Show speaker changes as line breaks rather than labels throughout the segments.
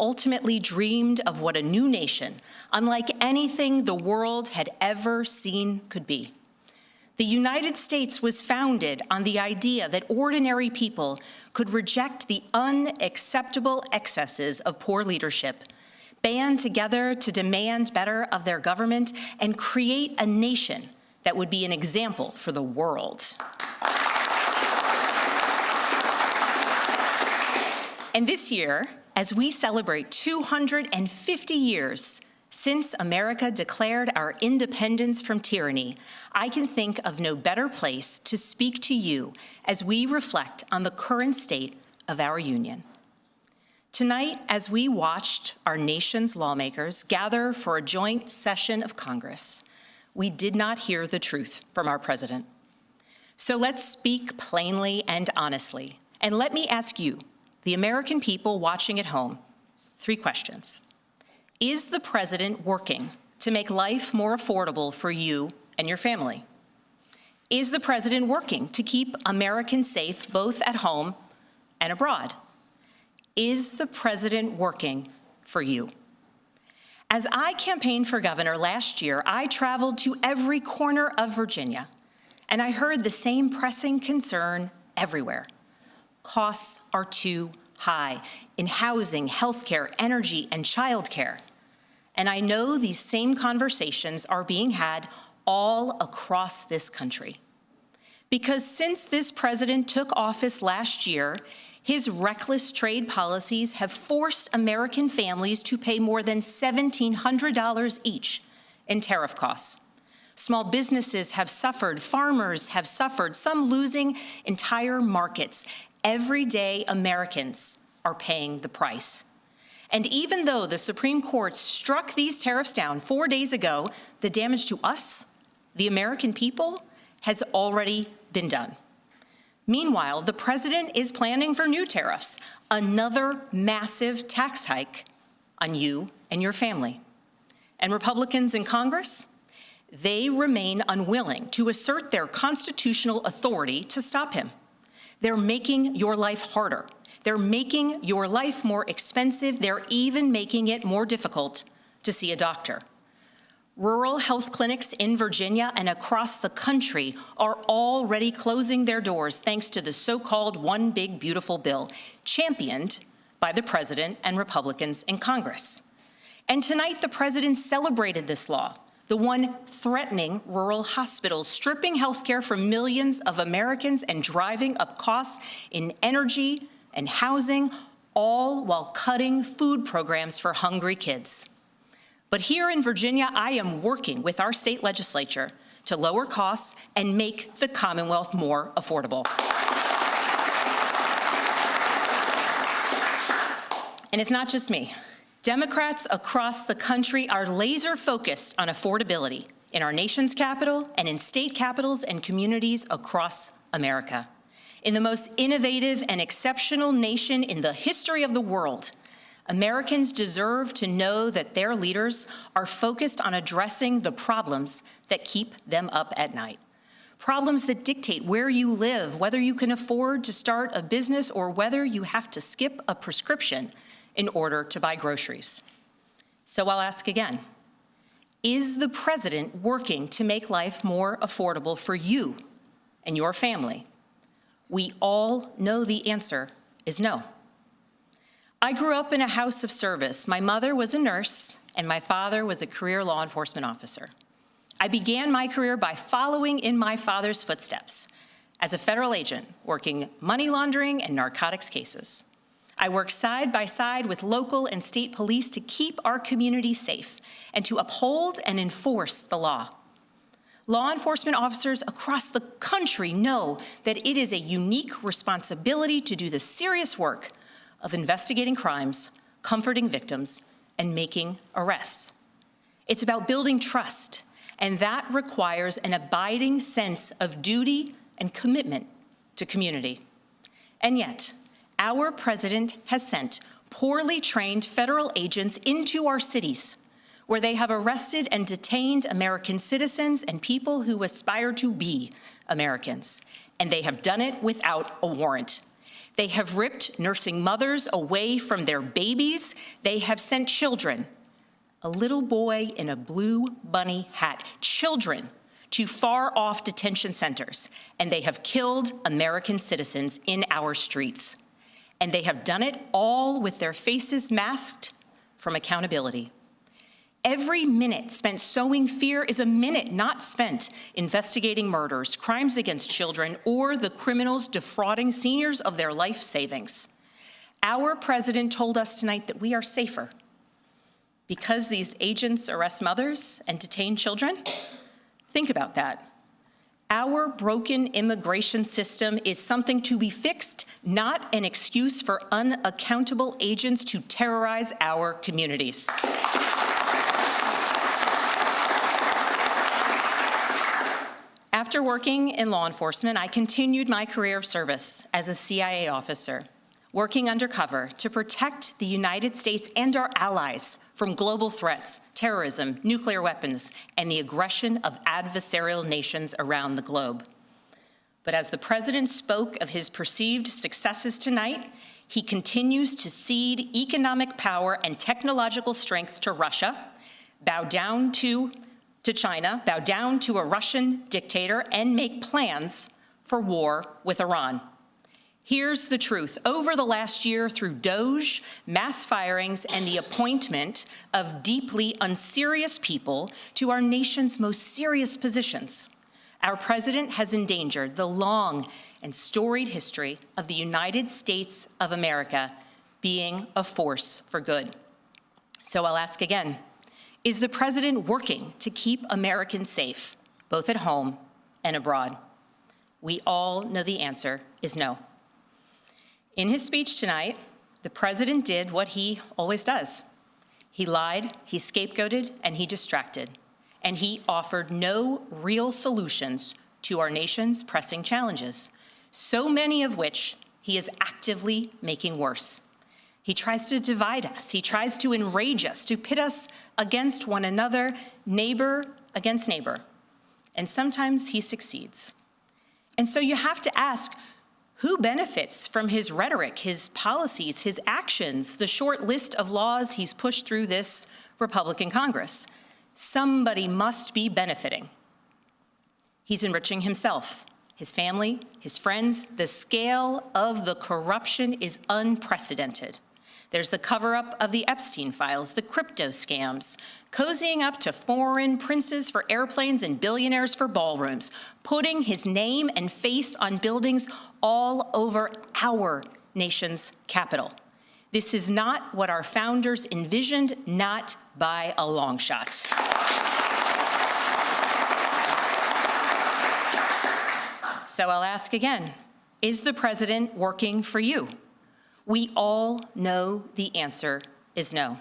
ultimately dreamed of what a new nation, unlike anything the world had ever seen, could be. The United States was founded on the idea that ordinary people could reject the unacceptable excesses of poor leadership, band together to demand better of their government, and create a nation that would be an example for the world. And this year, as we celebrate 250 years since America declared our independence from tyranny, I can think of no better place to speak to you as we reflect on the current state of our union. Tonight, as we watched our nation's lawmakers gather for a joint session of Congress, we did not hear the truth from our president. So let's speak plainly and honestly. And let me ask you, the American people watching at home, 3 questions. Is the president working to make life more affordable for you and your family? Is the president working to keep Americans safe both at home and abroad? Is the president working for you? As I campaigned for governor last year, I traveled to every corner of Virginia, and I heard the same pressing concern everywhere. Costs are too high in housing, healthcare, energy, and childcare. And I know these same conversations are being had all across this country. Because since this president took office last year, his reckless trade policies have forced American families to pay more than $1,700 each in tariff costs. Small businesses have suffered, farmers have suffered, some losing entire markets. Everyday Americans are paying the price. And even though the Supreme Court struck these tariffs down 4 days ago, the damage to us, the American people, has already been done. Meanwhile, the president is planning for new tariffs, another massive tax hike on you and your family. And Republicans in Congress, they remain unwilling to assert their constitutional authority to stop him. They're making your life harder. They're making your life more expensive. They're even making it more difficult to see a doctor. Rural health clinics in Virginia and across the country are already closing their doors thanks to the so-called One Big Beautiful Bill, championed by the president and Republicans in Congress. And tonight, the president celebrated this law, the one threatening rural hospitals, stripping health care from millions of Americans and driving up costs in energy and housing, all while cutting food programs for hungry kids. But here in Virginia, I am working with our state legislature to lower costs and make the Commonwealth more affordable. And it's not just me. Democrats across the country are laser focused on affordability in our nation's capital and in state capitals and communities across America. In the most innovative and exceptional nation in the history of the world, Americans deserve to know that their leaders are focused on addressing the problems that keep them up at night. Problems that dictate where you live, whether you can afford to start a business or whether you have to skip a prescription in order to buy groceries. So I'll ask again, is the president working to make life more affordable for you and your family? We all know the answer is no. I grew up in a house of service. My mother was a nurse and my father was a career law enforcement officer. I began my career by following in my father's footsteps as a federal agent working money laundering and narcotics cases. I worked side by side with local and state police to keep our community safe and to uphold and enforce the law. Law enforcement officers across the country know that it is a unique responsibility to do the serious work of investigating crimes, comforting victims, and making arrests. It's about building trust, and that requires an abiding sense of duty and commitment to community. And yet, our president has sent poorly trained federal agents into our cities, where they have arrested and detained American citizens and people who aspire to be Americans, and they have done it without a warrant. They have ripped nursing mothers away from their babies. They have sent children, a little boy in a blue bunny hat, children to far-off detention centers, and they have killed American citizens in our streets. And they have done it all with their faces masked from accountability. Every minute spent sowing fear is a minute not spent investigating murders, crimes against children, or the criminals defrauding seniors of their life savings. Our president told us tonight that we are safer because these agents arrest mothers and detain children. Think about that. Our broken immigration system is something to be fixed, not an excuse for unaccountable agents to terrorize our communities. After working in law enforcement, I continued my career of service as a CIA officer, working undercover to protect the United States and our allies from global threats, terrorism, nuclear weapons, and the aggression of adversarial nations around the globe. But as the president spoke of his perceived successes tonight, he continues to cede economic power and technological strength to Russia, bow down to China, bow down to a Russian dictator, and make plans for war with Iran. Here's the truth. Over the last year, through DOJ, mass firings, and the appointment of deeply unserious people to our nation's most serious positions, our president has endangered the long and storied history of the United States of America being a force for good. So I'll ask again, is the president working to keep Americans safe, both at home and abroad? We all know the answer is no. In his speech tonight, the president did what he always does. He lied, he scapegoated, and he distracted. And he offered no real solutions to our nation's pressing challenges, so many of which he is actively making worse. He tries to divide us. He tries to enrage us, to pit us against one another, neighbor against neighbor. And sometimes he succeeds. And so you have to ask, who benefits from his rhetoric, his policies, his actions, the short list of laws he's pushed through this Republican Congress? Somebody must be benefiting. He's enriching himself, his family, his friends. The scale of the corruption is unprecedented. There's the cover-up of the Epstein files, the crypto scams, cozying up to foreign princes for airplanes and billionaires for ballrooms, putting his name and face on buildings all over our nation's capital. This is not what our founders envisioned, not by a long shot. So I'll ask again, is the president working for you? We all know the answer is no.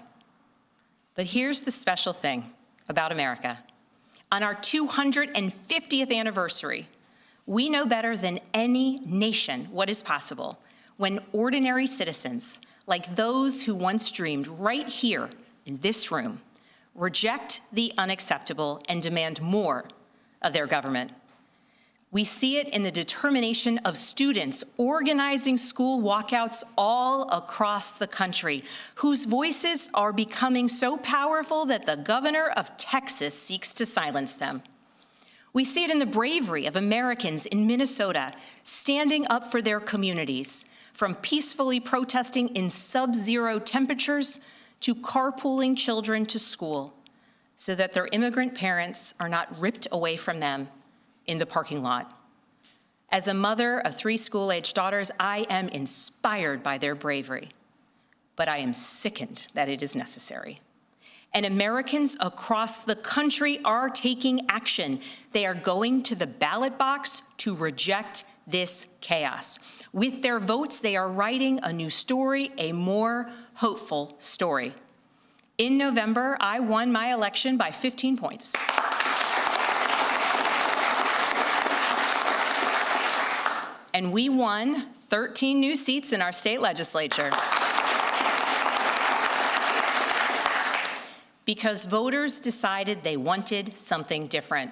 But here's the special thing about America. On our 250th anniversary, we know better than any nation what is possible when ordinary citizens, like those who once dreamed right here in this room, reject the unacceptable and demand more of their government. We see it in the determination of students organizing school walkouts all across the country, whose voices are becoming so powerful that the governor of Texas seeks to silence them. We see it in the bravery of Americans in Minnesota standing up for their communities, from peacefully protesting in sub-zero temperatures to carpooling children to school so that their immigrant parents are not ripped away from them in the parking lot. As a mother of 3 school-aged daughters, I am inspired by their bravery, but I am sickened that it is necessary. And Americans across the country are taking action. They are going to the ballot box to reject this chaos. With their votes, they are writing a new story, a more hopeful story. In November, I won my election by 15 points. And we won 13 new seats in our state legislature. Because voters decided they wanted something different.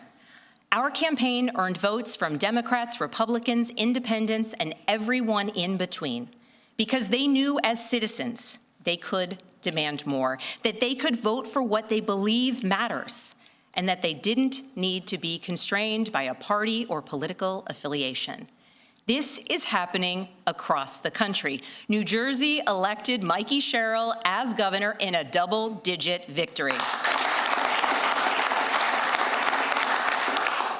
Our campaign earned votes from Democrats, Republicans, independents, and everyone in between, because they knew as citizens they could demand more, that they could vote for what they believe matters, and that they didn't need to be constrained by a party or political affiliation. This is happening across the country. New Jersey elected Mikey Sherrill as governor in a double-digit victory.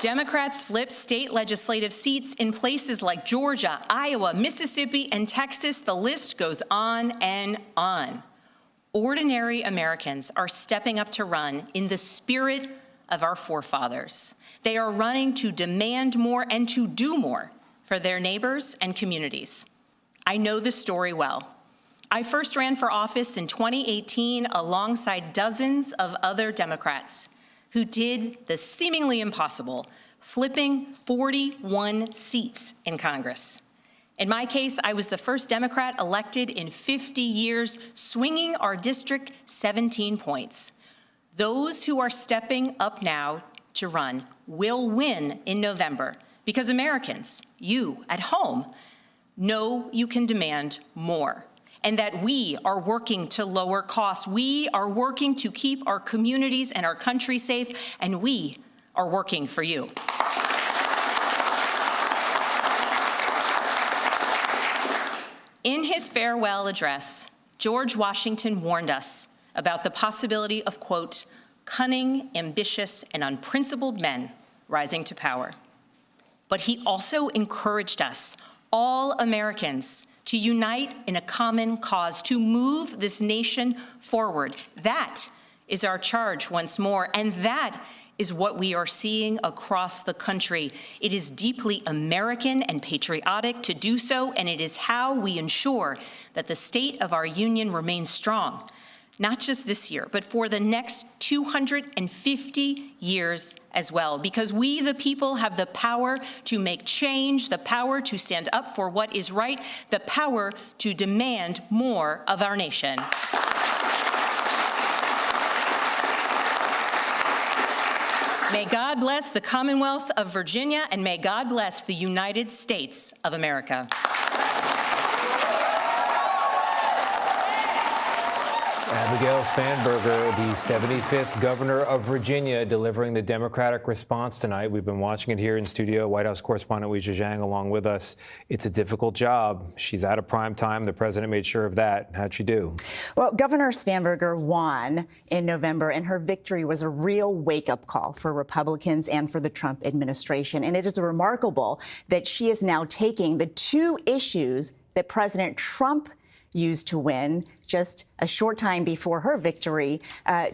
Democrats flipped state legislative seats in places like Georgia, Iowa, Mississippi, and Texas. The list goes on and on. Ordinary Americans are stepping up to run in the spirit of our forefathers. They are running to demand more and to do more for their neighbors and communities. I know the story well. I first ran for office in 2018 alongside dozens of other Democrats who did the seemingly impossible, flipping 41 seats in Congress. In my case, I was the first Democrat elected in 50 years, swinging our district 17 points. Those who are stepping up now to run will win in November because Americans, you at home, know you can demand more, and that we are working to lower costs. We are working to keep our communities and our country safe, and we are working for you. In his farewell address, George Washington warned us about the possibility of, quote, cunning, ambitious, and unprincipled men rising to power. But he also encouraged us, all Americans, to unite in a common cause, to move this nation forward. That is our charge once more, and that is what we are seeing across the country. It is deeply American and patriotic to do so, and it is how we ensure that the state of our union remains strong, not just this year, but for the next 250 years as well, because we, the people, have the power to make change, the power to stand up for what is right, the power to demand more of our nation. May God bless the Commonwealth of Virginia, and may God bless the United States of America.
Abigail Spanberger, the 75th governor of Virginia, delivering the Democratic response tonight. We've been watching it here in studio. White House correspondent Weijia Zhang along with us. It's a difficult job. She's out of prime time. The president made sure of that. How'd she do?
Well, Governor Spanberger won in November, and her victory was a real wake-up call for Republicans and for the Trump administration. And it is remarkable that she is now taking the two issues that President Trump used to win just a short time before her victory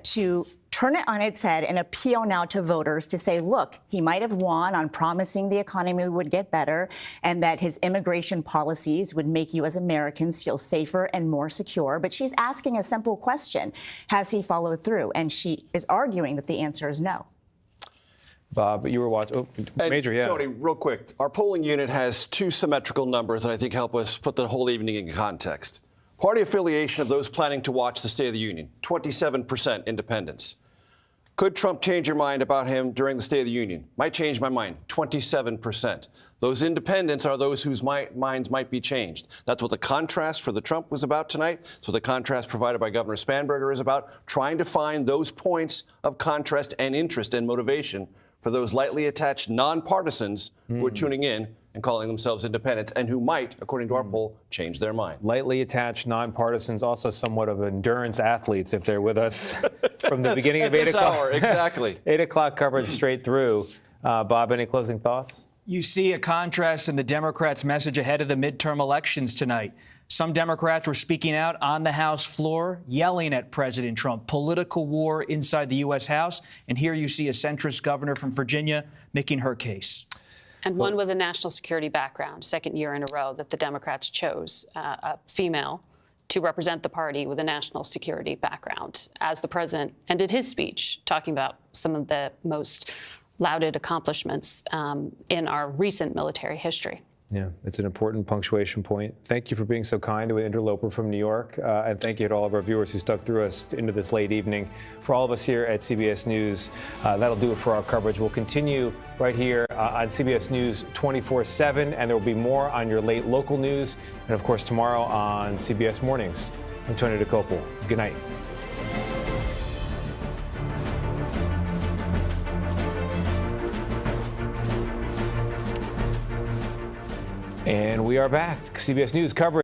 to turn it on its head and appeal now to voters to say, look, he might have won on promising the economy would get better and that his immigration policies would make you as Americans feel safer and more secure. But she's asking a simple question. Has he followed through? And she is arguing that the answer is no.
Bob, you were watching. Oh, Major, yeah.
Tony, real quick. Our polling unit has two symmetrical numbers that I think help us put the whole evening in context. Party affiliation of those planning to watch the State of the Union, 27% independents. Could Trump change your mind about him during the State of the Union? Might change my mind, 27%. Those independents are those whose minds might be changed. That's what the contrast for the Trump was about tonight. That's what the contrast provided by Governor Spanberger is about, trying to find those points of contrast and interest and motivation for those lightly attached nonpartisans who are tuning in and calling themselves independents and who might, according to our poll, change their mind.
Lightly attached nonpartisans, also somewhat of endurance athletes if they're with us from the beginning of 8 o'clock.
Hour, exactly.
8 o'clock coverage straight through. Bob, any closing thoughts?
You see a contrast in the Democrats' message ahead of the midterm elections tonight. Some Democrats were speaking out on the House floor, yelling at President Trump, political war inside the U.S. House. And here you see a centrist governor from Virginia making her case.
And one with a national security background, second year in a row that the Democrats chose a female to represent the party with a national security background, as the president ended his speech talking about some of the most lauded accomplishments in our recent military history.
Yeah, it's an important punctuation point. Thank you for being so kind to an interloper from New York. And thank you to all of our viewers who stuck through us into this late evening. For all of us here at CBS News, that'll do it for our coverage. We'll continue right here on CBS News 24/7, and there will be more on your late local news. And of course, tomorrow on CBS Mornings. I'm Tony DeCopel. Good night. And we are back. CBS News coverage.